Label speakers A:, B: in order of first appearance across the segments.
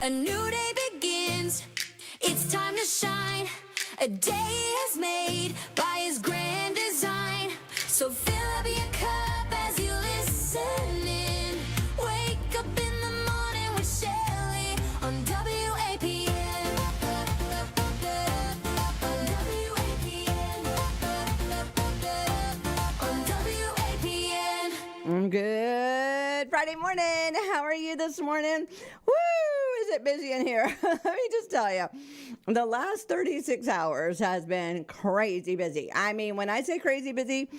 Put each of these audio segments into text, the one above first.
A: A new day begins. It's time to shine. A day is made by his grand design. So fill up your cup as you listen in. Wake up in the morning with Shelly on WAPN. On WAPN. On WAPN.
B: Good Friday morning. How are you this morning? Woo! Is it busy in here? Let me just tell you, the last 36 hours has been crazy busy. I mean, when I say crazy busy,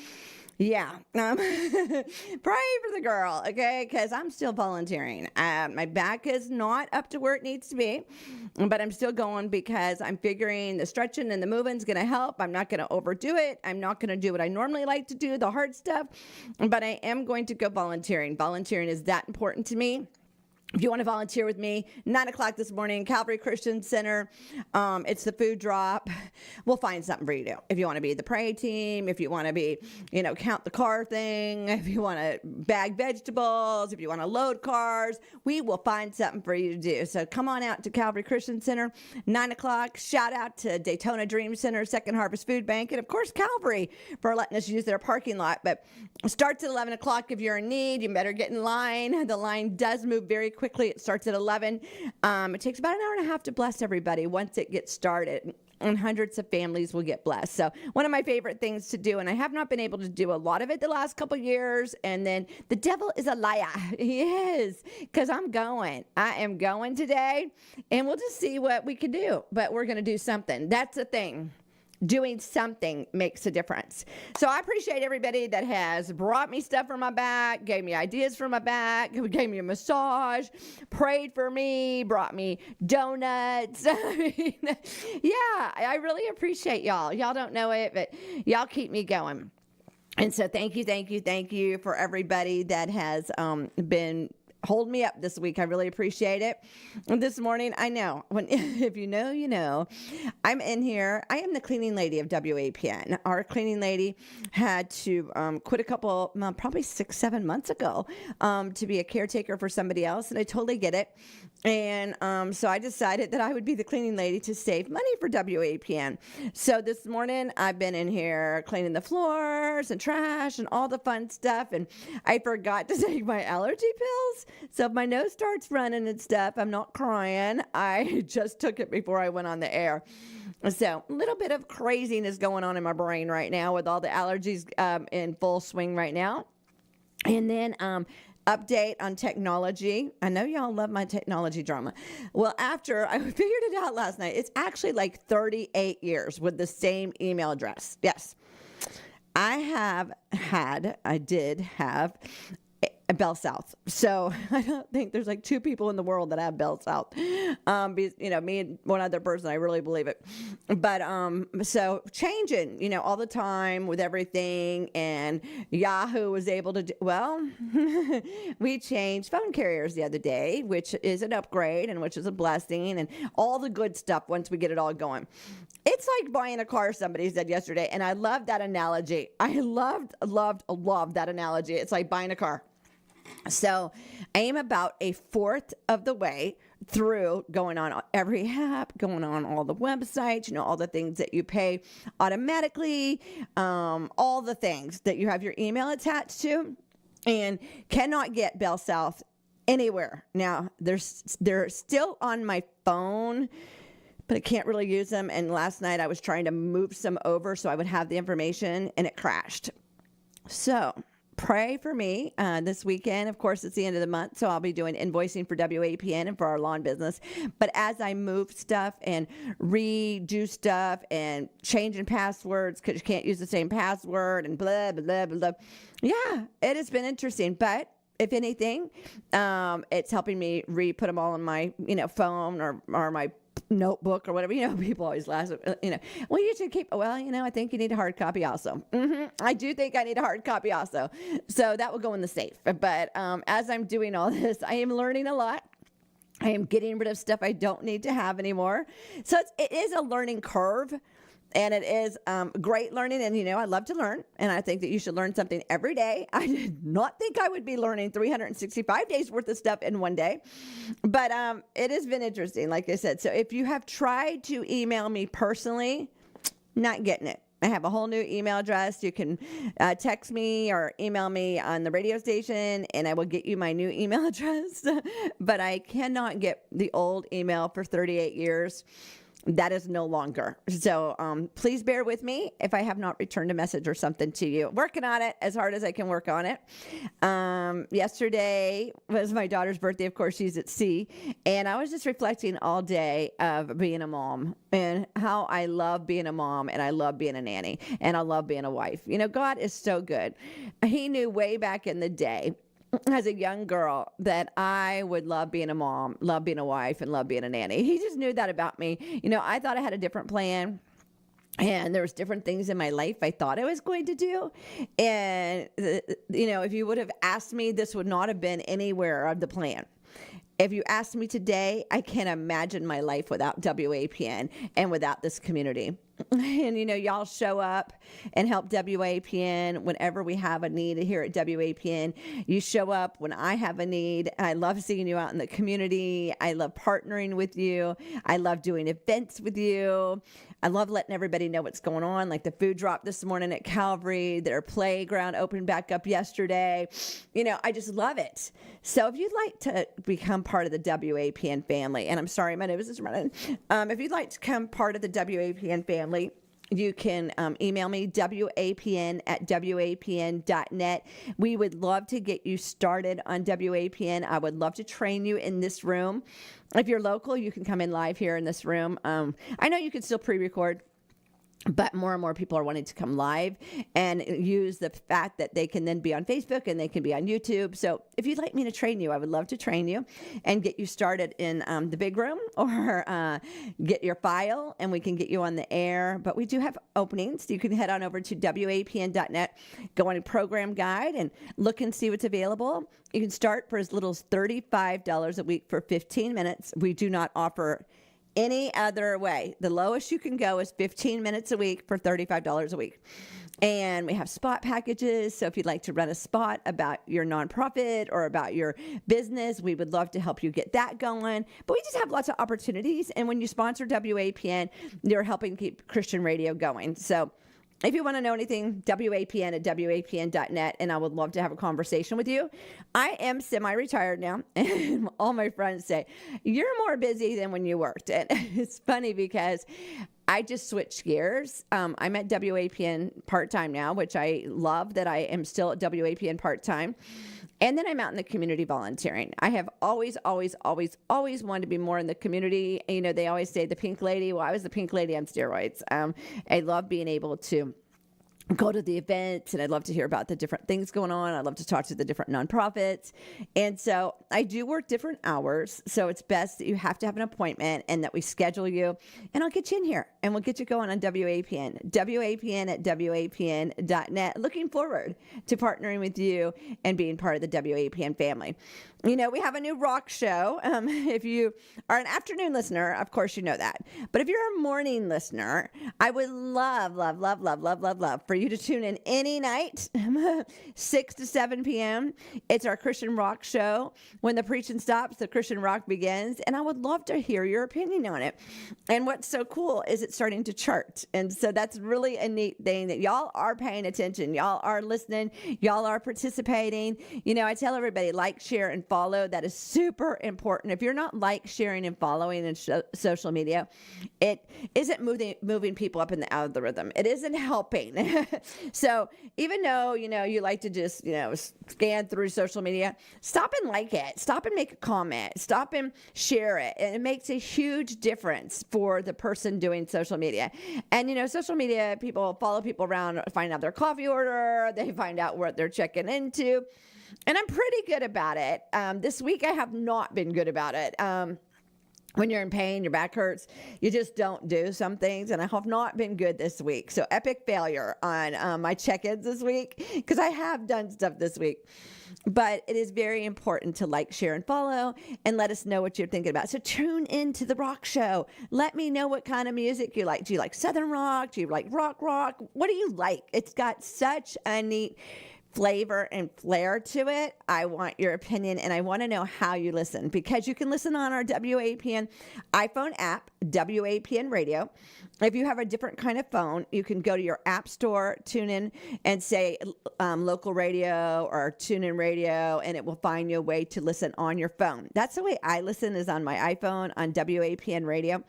B: yeah, pray for the girl, okay? Because I'm still volunteering. My back is not up to where it needs to be, but I'm still going because I'm figuring the stretching and the moving is going to help. I'm not going to overdo it. I'm not going to do what I normally like to do, the hard stuff, but I am going to go volunteering. Volunteering is that important to me. If you want to volunteer with me, 9 o'clock this morning, Calvary Christian Center. It's the food drop. We'll find something for you to do. If you want to be the pray team, if you want to be, count the car thing, if you want to bag vegetables, if you want to load cars, we will find something for you to do. So come on out to Calvary Christian Center, 9 o'clock. Shout out to Daytona Dream Center, Second Harvest Food Bank, and of course Calvary for letting us use their parking lot. But it starts at 11 o'clock. If you're in need, you better get in line. The line does move very quickly. It starts at 11. It takes about an hour and a half to bless everybody once it gets started, and hundreds of families will get blessed. So one of my favorite things to do, and I have not been able to do a lot of it the last couple years, and then the devil is a liar. He is, because I am going today, and we'll just see what we can do, but we're going to do something. That's the thing. Doing something makes a difference. So I appreciate everybody that has brought me stuff for my back, gave me ideas for my back, gave me a massage, prayed for me, brought me donuts. I really appreciate y'all. Y'all don't know it, but y'all keep me going. And so thank you for everybody that has been hold me up this week. I really appreciate it. And this morning, I know, if you know, you know, I'm in here. I am the cleaning lady of WAPN. Our cleaning lady had to quit a couple, probably 6-7 months ago, to be a caretaker for somebody else. And I totally get it. And so I decided that I would be the cleaning lady to save money for WAPN. So this morning, I've been in here cleaning the floors and trash and all the fun stuff. And I forgot to take my allergy pills. So if my nose starts running and stuff, I'm not crying. I just took it before I went on the air. So a little bit of craziness going on in my brain right now with all the allergies in full swing right now. And then update on technology. I know y'all love my technology drama. Well, after I figured it out last night, it's actually like 38 years with the same email address. Yes. I did have a Bell South. So I don't think there's like 2 people in the world that have Bell South. Me and one other person, I really believe it. But so changing, all the time with everything, and Yahoo was able to we changed phone carriers the other day, which is an upgrade and which is a blessing, and all the good stuff once we get it all going. It's like buying a car, somebody said yesterday, and I love that analogy. I loved that analogy. It's like buying a car. So I am about a fourth of the way through going on every app, going on all the websites, all the things that you pay automatically, all the things that you have your email attached to, and cannot get Bell South anywhere. Now, they're still on my phone, but I can't really use them. And last night I was trying to move some over so I would have the information, and it crashed. So pray for me this weekend. Of course, it's the end of the month, so I'll be doing invoicing for WAPN and for our lawn business. But as I move stuff and redo stuff and changing passwords because you can't use the same password and blah, blah, blah, blah. Yeah, it has been interesting. But if anything, it's helping me put them all in my phone or my notebook or whatever. People always laugh, well, you should keep, I think you need a hard copy also. I do think I need a hard copy also. So that will go in the safe. But as I'm doing all this, I am learning a lot. I am getting rid of stuff I don't need to have anymore. So it is a learning curve. And it is great learning. And, I love to learn. And I think that you should learn something every day. I did not think I would be learning 365 days worth of stuff in one day. But it has been interesting, like I said. So if you have tried to email me personally, not getting it. I have a whole new email address. You can text me or email me on the radio station, and I will get you my new email address. But I cannot get the old email for 38 years. That is no longer. So please bear with me if I have not returned a message or something to you. Working on it as hard as I can work on it. Yesterday was my daughter's birthday. Of course, she's at sea. And I was just reflecting all day of being a mom and how I love being a mom and I love being a nanny and I love being a wife. God is so good. He knew way back in the day as a young girl that I would love being a mom, love being a wife, and love being a nanny. He just knew that about me. I thought I had a different plan. And there was different things in my life I thought I was going to do. And, if you would have asked me, this would not have been anywhere of the plan. If you asked me today, I can't imagine my life without WAPN and without this community. And, y'all show up and help WAPN whenever we have a need here at WAPN. You show up when I have a need. I love seeing you out in the community. I love partnering with you. I love doing events with you. I love letting everybody know what's going on, like the food drop this morning at Calvary, their playground opened back up yesterday. I just love it. So if you'd like to become part of the WAPN family, and I'm sorry, my nose is running. If you'd like to become part of the WAPN family, you can email me, WAPN@WAPN.net. We would love to get you started on WAPN. I would love to train you in this room. If you're local, you can come in live here in this room. I know you can still pre-record, but more and more people are wanting to come live and use the fact that they can then be on Facebook and they can be on YouTube. So if you'd like me to train you, I would love to train you and get you started in the big room or get your file and we can get you on the air. But we do have openings. You can head on over to WAPN.net, go on a program guide and look and see what's available. You can start for as little as $35 a week for 15 minutes. We do not offer any other way. The lowest you can go is 15 minutes a week for $35 a week. And we have spot packages. So if you'd like to run a spot about your nonprofit or about your business, we would love to help you get that going. But we just have lots of opportunities. And when you sponsor WAPN, you're helping keep Christian radio going. So if you want to know anything, WAPN@WAPN.net, and I would love to have a conversation with you. I am semi-retired now, and all my friends say, you're more busy than when you worked. And it's funny because I just switched gears. I'm at WAPN part-time now, which I love that I am still at WAPN part-time. And then I'm out in the community volunteering. I have always wanted to be more in the community. They always say the pink lady. Well, I was the pink lady on steroids. I love being able to go to the events and I'd love to hear about the different things going on. I'd love to talk to the different nonprofits. And so I do work different hours. So it's best that you have to have an appointment and that we schedule you and I'll get you in here and we'll get you going on WAPN, WAPN@WAPN.net. Looking forward to partnering with you and being part of the WAPN family. We have a new rock show. If you are an afternoon listener, of course you know that. But if you're a morning listener, I would love for you to tune in any night, 6 to 7 p.m. It's our Christian rock show. When the preaching stops, the Christian rock begins. And I would love to hear your opinion on it. And what's so cool is it's starting to chart. And so that's really a neat thing that y'all are paying attention. Y'all are listening. Y'all are participating. I tell everybody, like, share, and follow. That is super important. If you're not like, sharing, and following in social media, it isn't moving people up in the algorithm. It isn't helping. So even though, you like to just, scan through social media, stop and like it. Stop and make a comment. Stop and share it. And it makes a huge difference for the person doing social media. And, social media, people follow people around, find out their coffee order. They find out what they're checking into. And I'm pretty good about it. This week I have not been good about it. when you're in pain, your back hurts, you just don't do some things. And I have not been good this week. So epic failure on my check-ins this week, because I have done stuff this week. But it is very important to like, share, and follow, and let us know what you're thinking about. So tune into the rock show. Let me know what kind of music you like. Do you like Southern rock? Do you like rock? What do you like? It's got such a neat flavor and flair to it. I want your opinion, and I want to know how you listen, because you can listen on our WAPN iPhone app, WAPN Radio. If you have a different kind of phone, you can go to your app store, tune in, and say local radio or tune in radio, and it will find you a way to listen on your phone. That's the way I listen, is on my iPhone on WAPN Radio,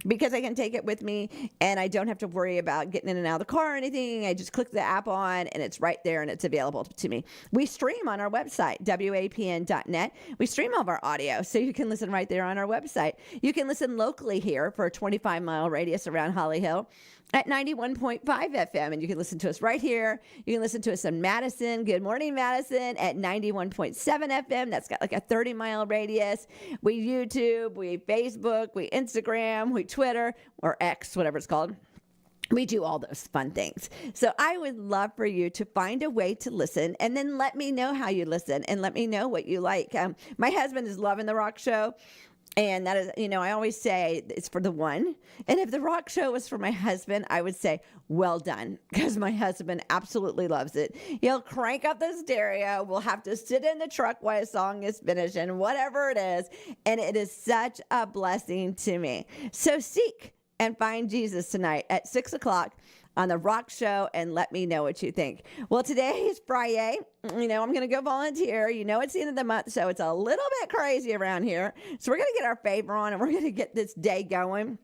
B: because I can take it with me and I don't have to worry about getting in and out of the car or anything. I just click the app on and it's right there and it's available to me. We stream on our website, WAPN.net. We stream all of our audio, so you can listen right there on our website. You can listen locally here for a 25-mile radius around Holly Hill at 91.5 FM, and you can listen to us right here. You can listen to us in Madison. Good morning, Madison, at 91.7 FM. That's got like a 30-mile radius. We YouTube, we Facebook, we Instagram, we Twitter, or X, whatever it's called. We do all those fun things. So I would love for you to find a way to listen, and then let me know how you listen, and let me know what you like. My husband is loving the rock show. And that is, I always say it's for the one. And if the rock show was for my husband, I would say, well done, because my husband absolutely loves it. He'll crank up the stereo. We'll have to sit in the truck while a song is finishing, whatever it is. And it is such a blessing to me. So seek and find Jesus tonight at 6 o'clock on the Rock Show, and let me know what you think. Well, today is Friday. I'm going to go volunteer. It's the end of the month, so it's a little bit crazy around here. So we're going to get our favor on, and we're going to get this day going.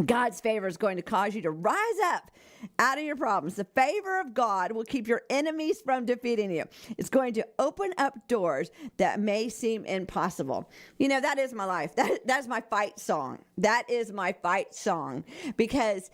B: God's favor is going to cause you to rise up out of your problems. The favor of God will keep your enemies from defeating you. It's going to open up doors that may seem impossible. That is my life. That's my fight song. That is my fight song, because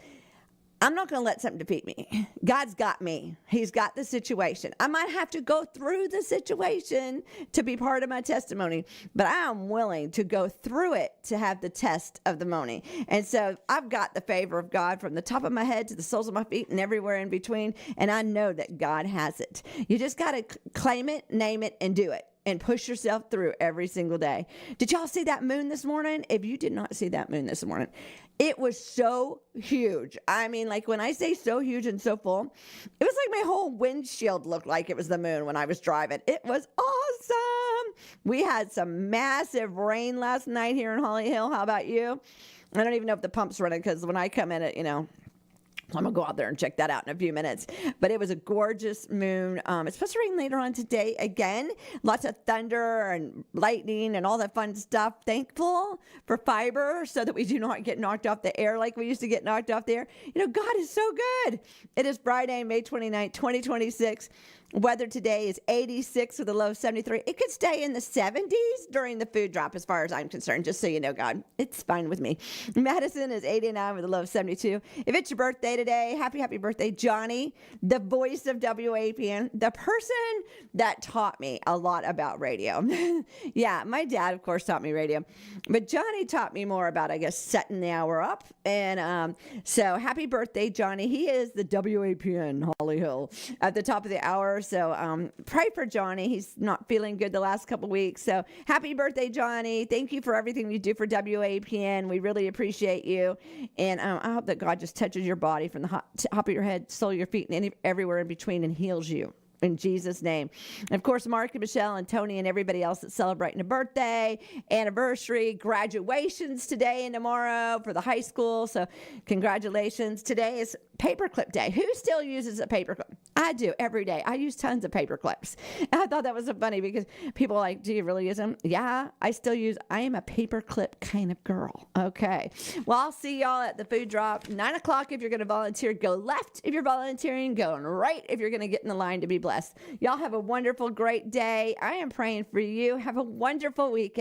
B: I'm not going to let something defeat me. God's got me. He's got the situation. I might have to go through the situation to be part of my testimony, but I am willing to go through it to have the testimony. And so I've got the favor of God from the top of my head to the soles of my feet and everywhere in between. And I know that God has it. You just got to claim it, name it, and do it. And push yourself through every single day. Did y'all see that moon this morning? If you did not see that moon this morning, it was so huge. I mean, like, when I say so huge and so full, it was like my whole windshield looked like it was the moon when I was driving. It was awesome. We had some massive rain last night here in Holly Hill. How about you? I don't even know if the pump's running, because when I come in it, I'm going to go out there and check that out in a few minutes. But it was a gorgeous moon. It's supposed to rain later on today again. Lots of thunder and lightning and all that fun stuff. Thankful for fiber so that we do not get knocked off the air like we used to get knocked off the air. God is so good. It is Friday, May 29th, 2026. Weather today is 86 with a low of 73. It could stay in the 70s during the food drop as far as I'm concerned, just so you know, God. It's fine with me. Madison is 89 with a low of 72. If it's your birthday today, happy birthday, Johnny, the voice of WAPN, the person that taught me a lot about radio. Yeah, my dad, of course, taught me radio. But Johnny taught me more about, I guess, setting the hour up. And so happy birthday, Johnny. He is the WAPN Holly Hill at the top of the hour. So pray for Johnny. He's not feeling good the last couple weeks. So happy birthday, Johnny. Thank you for everything you do for WAPN. We really appreciate you. And I hope that God just touches your body from the top of your head, sole of your feet, and everywhere in between, and heals you. In Jesus' name. And of course, Mark and Michelle and Tony and everybody else that's celebrating a birthday, anniversary, graduations today and tomorrow for the high school. So congratulations. Today is paperclip day. Who still uses a paperclip? I do every day. I use tons of paper clips. And I thought that was so funny, because people are like, do you really use them? Yeah, I am a paperclip kind of girl. Okay. Well, I'll see y'all at the food drop. 9 o'clock if you're going to volunteer. Go left if you're volunteering. Go right if you're going to get in the line to be blessed. Y'all have a wonderful, great day. I am praying for you. Have a wonderful weekend.